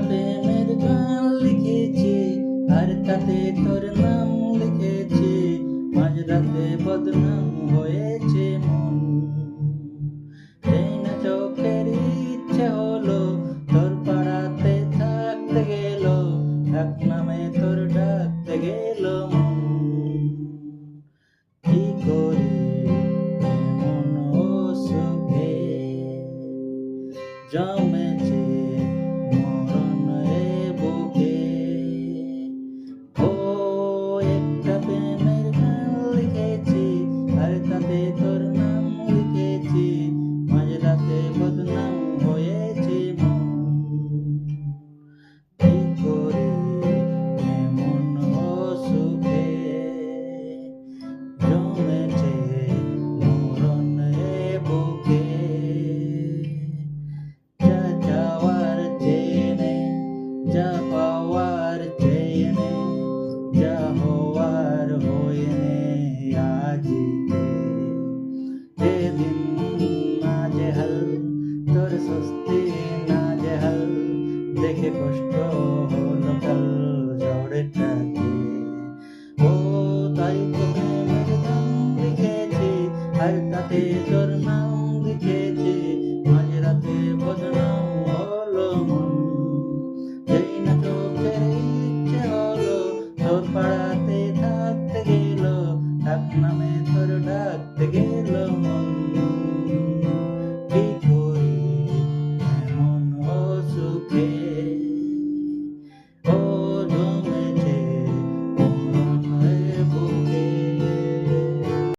প্রেমের গান লিখেছি আর তাতে তোর নাম লিখেছি, মাঝরাতে বদনাম হয়েছে মন। এই না চোখের ইচ্ছে হলো তোর পাড়াতে থাকতে গেল, এক নামে তোর ডাকতে গেল মন। কি করি মন ও সুখে জমেছে মরণ এ বুকে। ও একটা প্রেমের গান লিখেছি আর তাতে তোর নাম লিখেছি, মাঝরাতে বদনাম হয়েছে মন। কি করি এমন অসুখে জমেছে মরণ এ বুকে। যা যাওয়ার চেনে, যা পাওয়ার চেনে, যা হওয়ার হয়নে আজিতে। এদিন নাজেহাল তোর স্বস্তি নাজেহাল, দেখে কষ্ট হলো কাল ঝড়টাকে। ও তাই তো প্রেমের গান লিখেছি আর তাতে তোর নাম